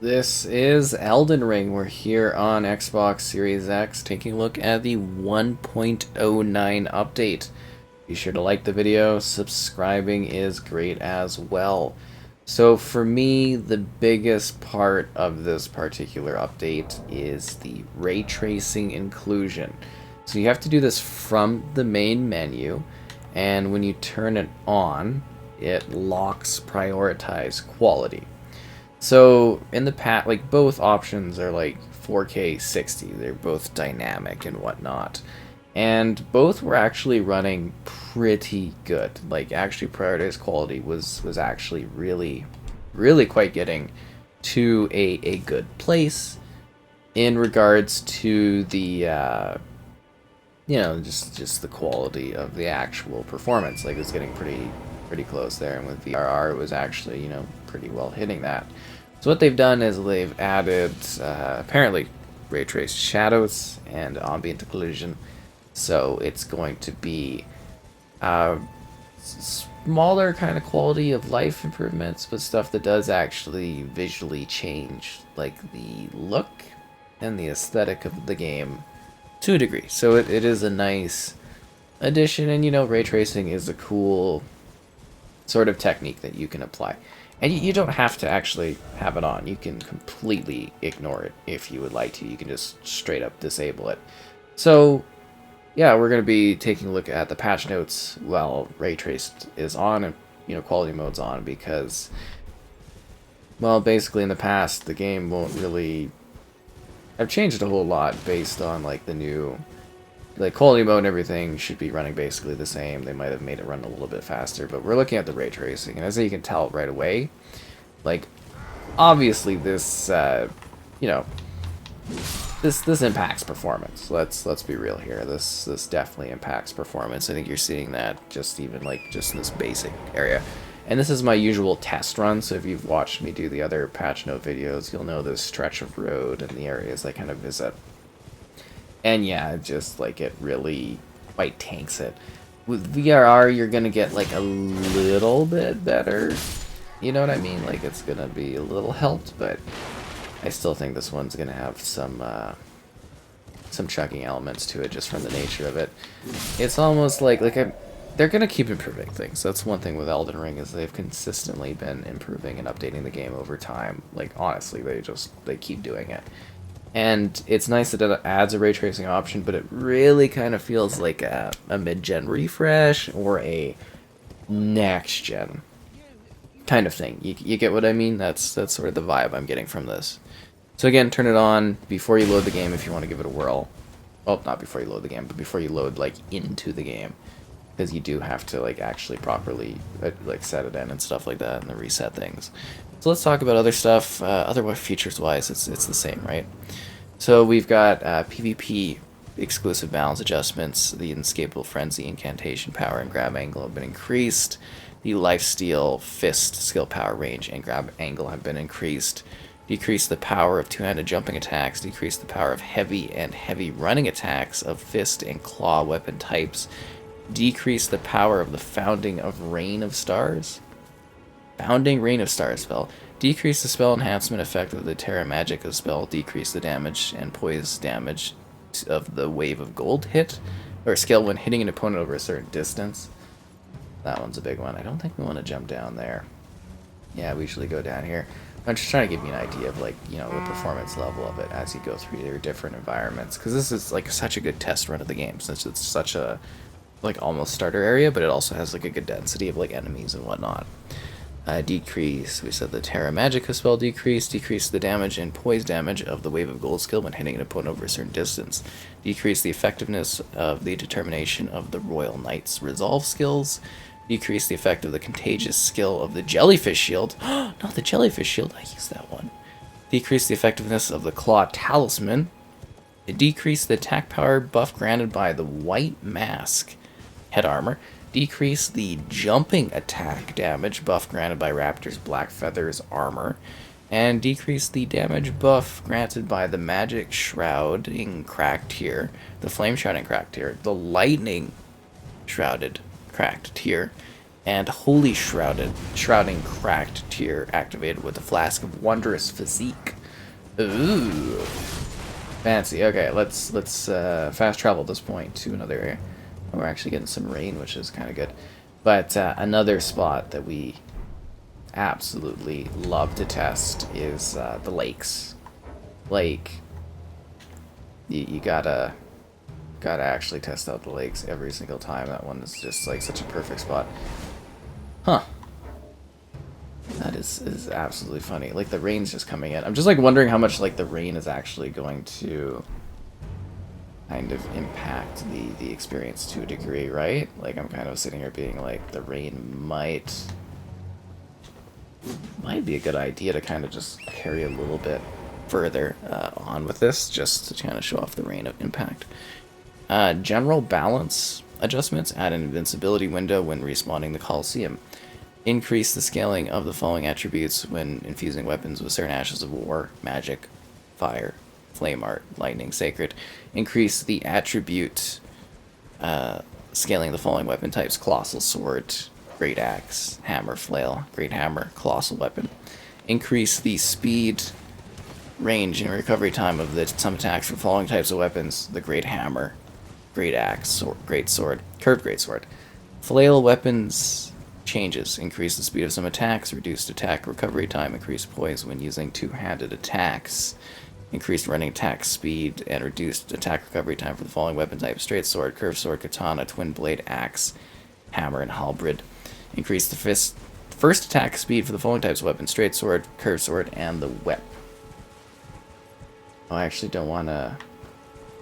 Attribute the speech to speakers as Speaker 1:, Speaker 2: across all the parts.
Speaker 1: This is Elden Ring. We're here on Xbox Series X taking a look at the 1.09 update. Be sure to like the video, subscribing is great as well. So for me, the biggest part of this particular update is the ray tracing inclusion. So you have to do this from the main menu, and when you turn it on, it locks prioritize quality. So in the past, like both options are like 4K 60. They're both dynamic and whatnot. And both were actually running pretty good. Like actually prioritized quality was actually really quite getting to a good place in regards to the just the quality of the actual performance. Like it's getting pretty close there, and with VRR it was actually pretty well hitting that. So what they've done is they've added apparently ray traced shadows and ambient occlusion, so it's going to be smaller kind of quality of life improvements, but stuff that does actually visually change like the look and the aesthetic of the game to a degree. So it is a nice addition, and ray tracing is a cool sort of technique that you can apply. And you don't have to actually have it on. You can completely ignore it if you would like to. You can just straight up disable it. So, yeah, we're going to be taking a look at the patch notes while ray traced is on and quality mode's on, because, well, basically in the past the game won't really have changed a whole lot based on like the new quality mode and everything should be running basically the same. They might have made it run a little bit faster, but we're looking at the ray tracing, and as you can tell right away, like obviously this this impacts performance. Let's be real here. This definitely impacts performance. I think you're seeing that just even just in this basic area. And this is my usual test run, so if you've watched me do the other patch note videos, you'll know this stretch of road and the areas I kind of visit. And yeah, just like it really quite tanks it. With VRR, you're gonna get like a little bit better. You know what I mean? Like it's gonna be a little helped, but I still think this one's gonna have some chugging elements to it just from the nature of it. It's almost like they're gonna keep improving things. That's one thing with Elden Ring, is they've consistently been improving and updating the game over time. Like honestly, they keep doing it. And it's nice that it adds a ray tracing option, but it really kind of feels like a mid-gen refresh or a next-gen kind of thing. You get what I mean? That's sort of the vibe I'm getting from this. So again, turn it on before you load the game if you want to give it a whirl. Well, not before you load the game, but before you load into the game, because you do have to actually properly set it in and stuff like that, and the reset things. So let's talk about other stuff. Otherwise, features-wise, it's the same, right? So we've got PvP exclusive balance adjustments. The Inescapable Frenzy, Incantation Power, and Grab Angle have been increased. The Lifesteal, Fist, Skill Power, Range, and Grab Angle have been increased. Decrease the power of two-handed jumping attacks. Decrease the power of heavy and heavy running attacks of Fist and Claw weapon types. Decrease the power of the Founding of Rain of Stars. Founding Rain of Stars spell. Decrease the spell enhancement effect of the Terra Magica spell. Decrease the damage and poise damage of the Wave of Gold hit, or skill when hitting an opponent over a certain distance. That one's a big one. I don't think we want to jump down there. Yeah, we usually go down here. I'm just trying to give you an idea of the performance level of it as you go through your different environments, because this is such a good test run of the game, since it's such a almost starter area, but it also has a good density of enemies and whatnot. Decrease, we said the Terra Magica spell decrease the damage and poise damage of the Wave of Gold skill when hitting an opponent over a certain distance. Decrease the effectiveness of the determination of the Royal Knight's resolve skills. Decrease the effect of the contagious skill of the Jellyfish Shield. Not the Jellyfish Shield, I used that one. Decrease the effectiveness of the Claw Talisman. Decrease the attack power buff granted by the White Mask head armor. Decrease the jumping attack damage buff granted by Raptor's Black Feathers armor, and decrease the damage buff granted by the Magic Shrouding Cracked Tier, the Flame Shrouding Cracked Tier, the Lightning Shrouded Cracked Tier, And Holy Shrouding Cracked tier activated with a Flask of Wondrous Physique. Ooh. Fancy. Okay, let's fast travel at this point to another area. We're actually getting some rain, which is kind of good. But another spot that we absolutely love to test is the lakes. Like, you gotta actually test out the lakes every single time. That one is just like such a perfect spot. Huh. That is absolutely funny. Like, the rain's just coming in. I'm just like wondering how much like the rain is actually going to kind of impact the experience to a degree, right? Like, I'm kind of sitting here being like, the rain might be a good idea to kind of just carry a little bit further on with this, just to kind of show off the rain of impact. General balance adjustments. Add an invincibility window when respawning the Coliseum. Increase the scaling of the following attributes when infusing weapons with certain ashes of war: magic, fire, flame art, lightning, sacred. Increase the attribute scaling the following weapon types: colossal sword, great axe, hammer, flail, great hammer, colossal weapon. Increase the speed, range, and recovery time of some attacks for following types of weapons: the great hammer, great axe, great sword, curved great sword. Flail weapons changes: increase the speed of some attacks, reduced attack recovery time, increased poise when using two-handed attacks, increased running attack speed, and reduced attack recovery time for the following weapon types: straight sword, curved sword, katana, twin blade, axe, hammer, and halberd. Increase the first attack speed for the following types of weapons: straight sword, curved sword, and the whip. Oh, I actually don't want to...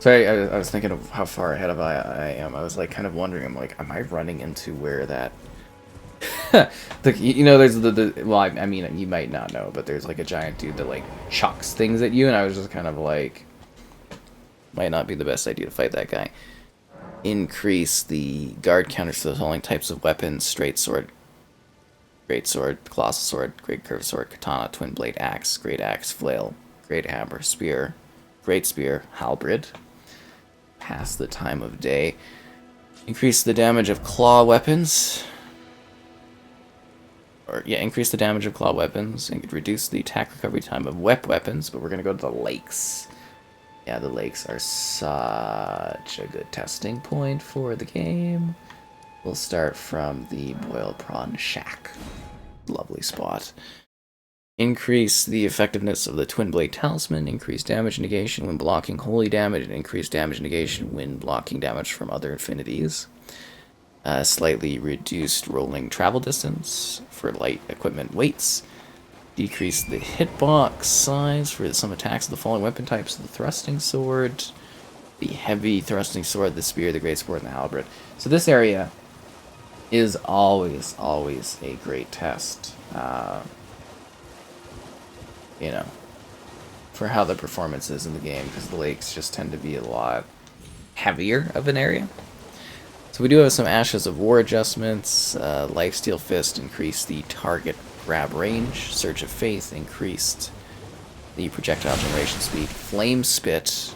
Speaker 1: Sorry, I was thinking of how far ahead of I am. I was like kind of wondering, I'm like, am I running into where that... you know, there's well, I mean, you might not know, but there's like a giant dude that like chucks things at you, and I was just kind of like, might not be the best idea to fight that guy. Increase the guard counters for the following types of weapons: straight sword, great sword, colossal sword, great curved sword, katana, twin blade, axe, great axe, flail, great hammer, spear, great spear, halberd. Pass the time of day. Increase the damage of claw weapons. Increase the damage of claw weapons and reduce the attack recovery time of weapons, but we're going to go to the lakes. Yeah, the lakes are such a good testing point for the game. We'll start from the Boiled Prawn Shack. Lovely spot. Increase the effectiveness of the Twin Blade Talisman, increase damage negation when blocking holy damage, and increase damage negation when blocking damage from other infinities. Slightly reduced rolling travel distance for light equipment weights. Decrease the hitbox size for some attacks of the following weapon types: the thrusting sword, the heavy thrusting sword, the spear, the great sword, and the halberd. So this area is always a great test, you know, for how the performance is in the game, because the lakes just tend to be a lot heavier of an area. So we do have some Ashes of War adjustments. Lifesteal Fist increased the target grab range. Surge of Faith increased the projectile generation speed. Flame Spit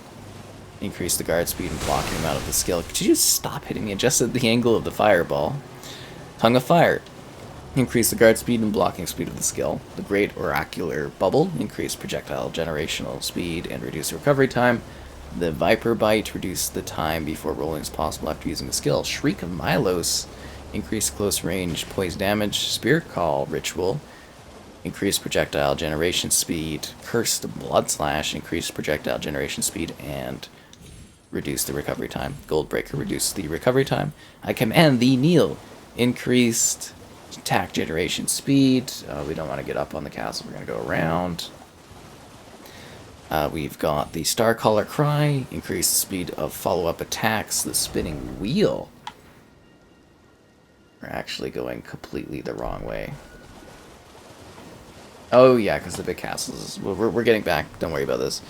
Speaker 1: increased the guard speed and blocking amount of the skill. Could you just stop hitting me? Adjusted the angle of the fireball. Tongue of Fire increased the guard speed and blocking speed of the skill. The Great Oracular Bubble increased projectile generational speed and reduced recovery time. The Viper Bite reduced the time before rolling as possible after using the skill. Shriek of Milos increased close range poise damage. Spirit Call Ritual increased projectile generation speed. Cursed Blood Slash increased projectile generation speed and reduced the recovery time. Goldbreaker reduced the recovery time. I Command Thee Kneel increased attack generation speed. We don't want to get up on the castle. We're going to go around. We've got the Starcaller Cry, increased the speed of follow-up attacks. The Spinning Wheel. We're actually going completely the wrong way. Oh yeah, because the big castles. We're getting back. Don't worry about this.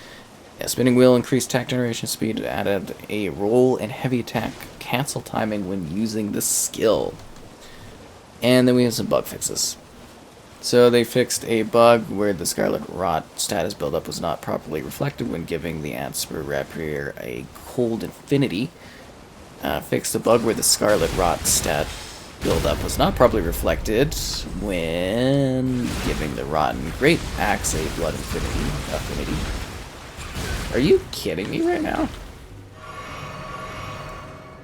Speaker 1: Yeah, Spinning Wheel increased attack generation speed. Added a roll and heavy attack cancel timing when using the skill. And then we have some bug fixes. So they fixed a bug where the Scarlet Rot status buildup was not properly reflected when giving the Ansper Rapier a cold infinity. Fixed a bug where the Scarlet Rot stat build-up was not properly reflected when giving the Rotten Great Axe a Blood Affinity. Are you kidding me right now?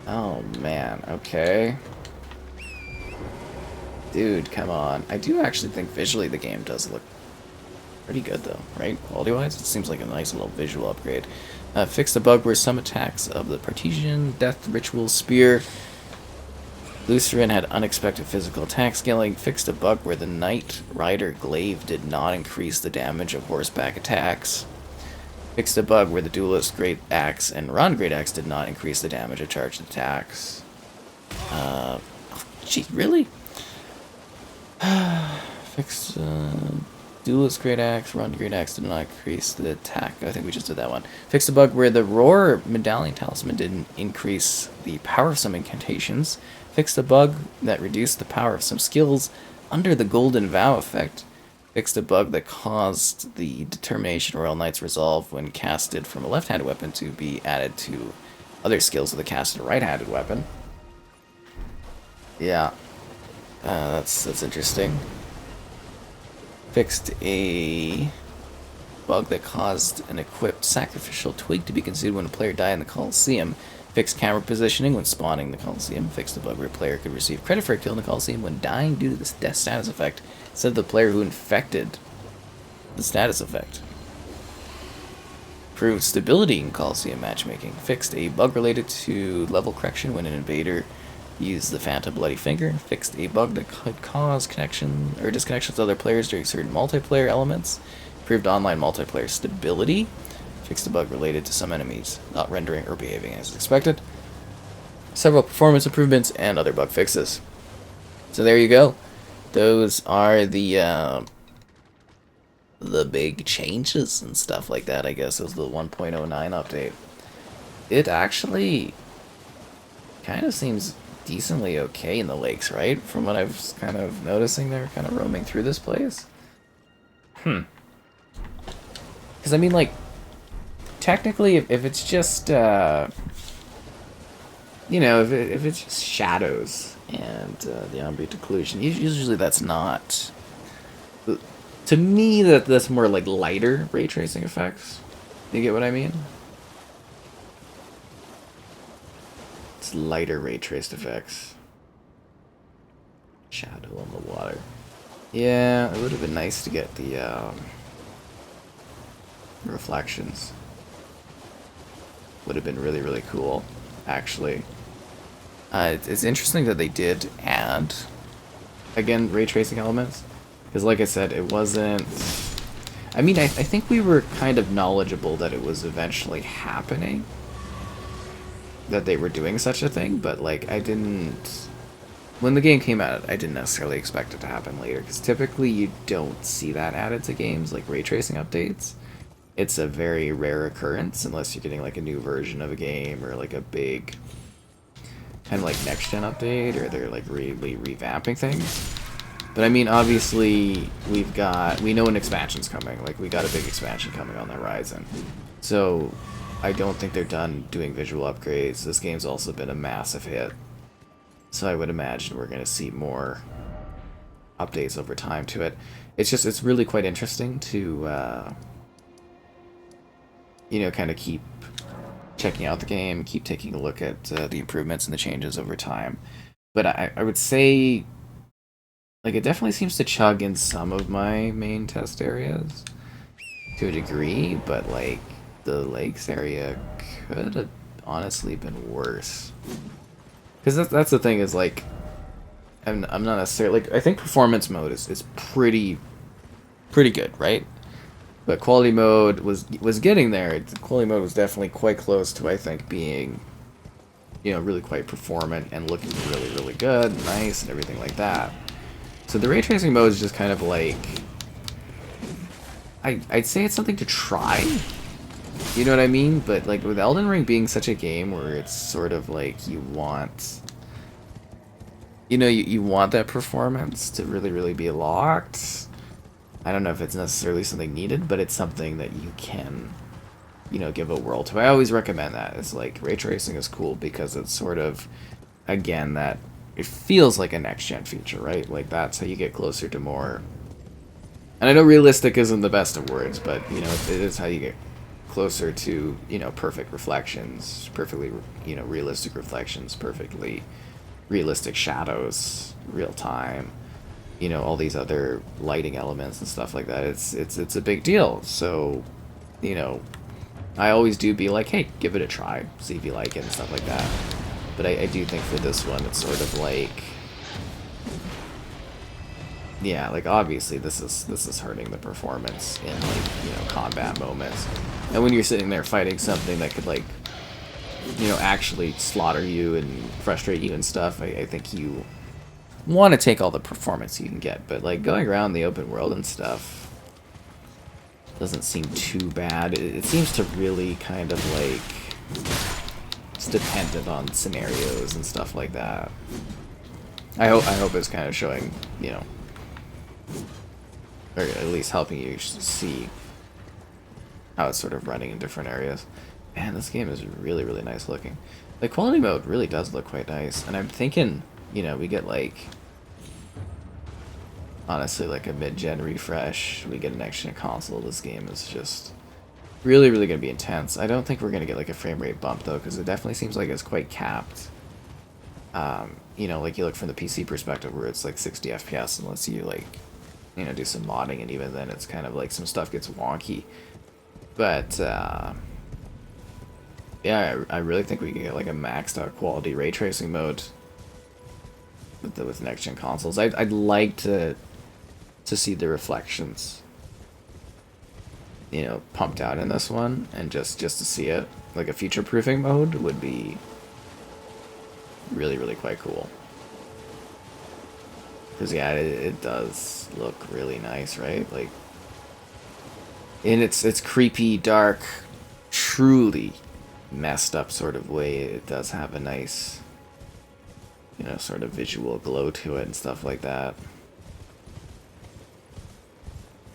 Speaker 1: Oh man, okay. Dude, come on. I do actually think visually the game does look pretty good though, right? Quality-wise, it seems like a nice little visual upgrade. Fixed a bug where some attacks of the Partisan, Death Ritual, Spear, Lutheran had unexpected physical attack scaling. Fixed a bug where the Knight Rider Glaive did not increase the damage of horseback attacks. Fixed a bug where the Duelist Great Axe and Ron Great Axe did not increase the damage of charged attacks. Gee, really? Fixed Duelist Great Axe, Ron Great Axe did not increase the attack. I think we just did that one. Fixed a bug where the Roar Medallion Talisman didn't increase the power of some incantations. Fixed a bug that reduced the power of some skills under the Golden Vow effect. Fixed a bug that caused the Determination Royal Knight's Resolve when casted from a left-handed weapon to be added to other skills of the casted right-handed weapon. Yeah, that's interesting. Fixed a bug that caused an equipped sacrificial twig to be consumed when a player died in the Coliseum. Fixed camera positioning when spawning the Coliseum. Fixed a bug where a player could receive credit for a kill in the Coliseum when dying due to the death status effect instead of the player who infected the status effect. Improved stability in Coliseum matchmaking. Fixed a bug related to level correction when an invader used the Phantom Bloody Finger. Fixed a bug that could cause connection or disconnection with other players during certain multiplayer elements. Improved online multiplayer stability. Fixed a bug related to some enemies not rendering or behaving as expected. Several performance improvements and other bug fixes. So there you go. Those are the big changes and stuff like that, I guess. It was the 1.09 update. It actually kind of seems decently okay in the lakes, right? From what I've kind of noticing there, kind of roaming through this place. Because, I mean, like, technically, if it's just, you know, if it's just shadows and the ambient occlusion, usually that's not... To me, that's more like lighter ray tracing effects. You get what I mean? It's lighter ray traced effects. Shadow on the water. Yeah, it would have been nice to get the reflections. Would have been really, really cool, actually. It's interesting that they did add, again, ray tracing elements. Because like I said, it wasn't... I mean, I think we were kind of knowledgeable that it was eventually happening. That they were doing such a thing, but like, I didn't... When the game came out, I didn't necessarily expect it to happen later. Because typically you don't see that added to games, like ray tracing updates. It's a very rare occurrence, unless you're getting like a new version of a game, or like a big kind of like next-gen update, or they're like really revamping things. But I mean, obviously, we know an expansion's coming. Like, we got a big expansion coming on the horizon. So, I don't think they're done doing visual upgrades. This game's also been a massive hit. So I would imagine we're going to see more updates over time to it. It's really quite interesting to, you know, kind of keep checking out the game, keep taking a look at the improvements and the changes over time. But I would say... Like, it definitely seems to chug in some of my main test areas to a degree, but, like, the lakes area could have honestly been worse. Because that's the thing, is, like, I'm not necessarily... Like, I think performance mode is pretty good, right? But quality mode was getting there. Quality mode was definitely quite close to, I think, being, you know, really quite performant and looking really, really good, nice, and everything like that. So the ray tracing mode is just kind of like, I'd say it's something to try, you know what I mean? But like with Elden Ring being such a game where it's sort of like you want, you know, you want that performance to really, really be locked. I don't know if it's necessarily something needed, but it's something that you can, you know, give a whirl to. I always recommend that. It's like ray tracing is cool because it's sort of, again, that it feels like a next-gen feature, right? Like, that's how you get closer to more... And I know realistic isn't the best of words, but, you know, it is how you get closer to, you know, perfect reflections, perfectly, you know, realistic reflections, perfectly realistic shadows, real time, you know, all these other lighting elements and stuff like that. It's a big deal. So, you know, I always do be like, hey, give it a try, see if you like it and stuff like that. But I do think for this one, it's sort of like, yeah, like obviously this is hurting the performance in, like, you know, combat moments. And when you're sitting there fighting something that could, like, you know, actually slaughter you and frustrate you and stuff, I think you want to take all the performance you can get. But, like, going around the open world and stuff doesn't seem too bad. It seems to really kind of, like, it's dependent on scenarios and stuff like that. I hope it's kind of showing, you know, or at least helping you see how it's sort of running in different areas. Man, this game is really, really nice looking. The quality mode really does look quite nice, and I'm thinking, you know, we get, like, honestly, like a mid-gen refresh, we get a next-gen console, this game is just really, really going to be intense. I don't think we're going to get, like, a frame rate bump, though, because it definitely seems like it's quite capped. You know, like, you look from the PC perspective where it's, like, 60 FPS, unless you, like, you know, do some modding, and even then it's kind of, like, some stuff gets wonky. But, yeah, I really think we can get, like, a maxed out quality ray tracing mode with next-gen consoles. I'd like to see the reflections, you know, pumped out in this one, and just to see it, like a future-proofing mode would be really, really quite cool. Because, yeah, it does look really nice, right? Like, in its creepy, dark, truly messed up sort of way, it does have a nice, you know, sort of visual glow to it and stuff like that.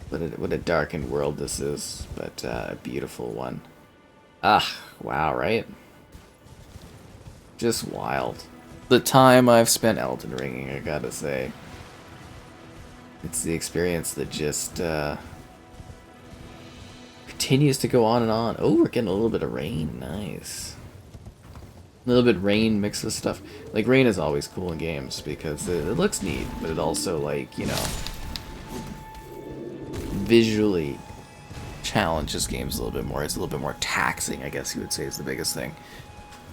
Speaker 1: What a darkened world this is, but a beautiful one. Ah, wow, right? Just wild. The time I've spent Elden Ringing, I gotta say. It's the experience that just continues to go on and on. Oh, we're getting a little bit of rain. Nice. A little bit rain mixed with stuff. Like, rain is always cool in games because it looks neat, but it also, like, you know, visually challenges games a little bit more. It's a little bit more taxing, I guess you would say, is the biggest thing.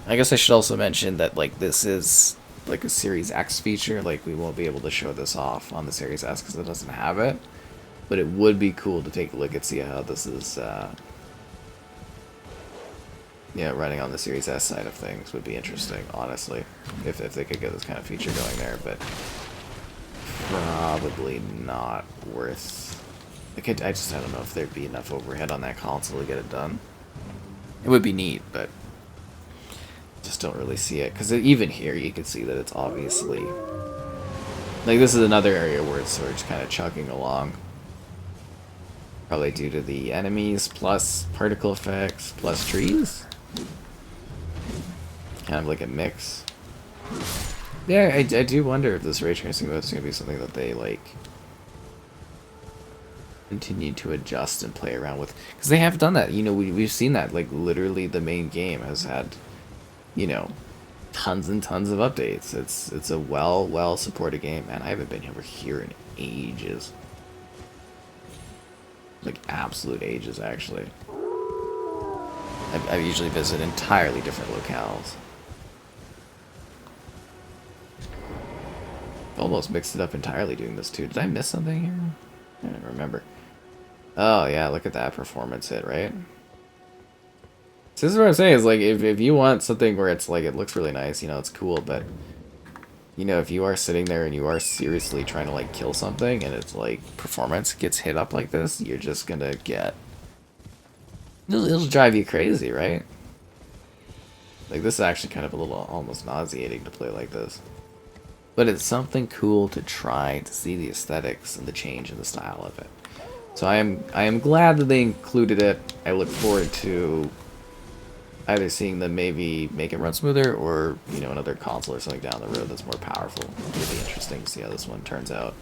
Speaker 1: I guess I should also mention that, like, this is like a Series X feature. Like, we won't be able to show this off on the Series S because it doesn't have it. But it would be cool to take a look and see how this is, yeah, running on the Series S side of things would be interesting, honestly, if they could get this kind of feature going there. But probably not worth. I don't know if there'd be enough overhead on that console to get it done. It would be neat, but just don't really see it. Because even here, you can see that it's obviously, like, this is another area where it's sort of just kind of chugging along. Probably due to the enemies, plus particle effects, plus trees. Kind of like a mix. Yeah, I do wonder if this ray tracing mode is going to be something that they, like, continue to adjust and play around with. Because they have done that. You know, we've seen that. Like, literally the main game has had, you know, tons and tons of updates. It's a well supported game. Man, I haven't been over here in ages. Like, absolute ages, actually. I usually visit entirely different locales. Almost mixed it up entirely doing this too. Did I miss something here? I don't remember. Oh yeah, look at that performance hit, right? So this is what I'm saying, is like, if you want something where it's like, it looks really nice, you know, it's cool, but, you know, if you are sitting there and you are seriously trying to, like, kill something, and it's like, performance gets hit up like this, you're just gonna get, it'll drive you crazy, right? Like, this is actually kind of a little almost nauseating to play like this. But it's something cool to try, to see the aesthetics and the change in the style of it. So I am glad that they included it. I look forward to either seeing them maybe make it run smoother, or, you know, another console or something down the road that's more powerful. It'll be interesting to see how this one turns out.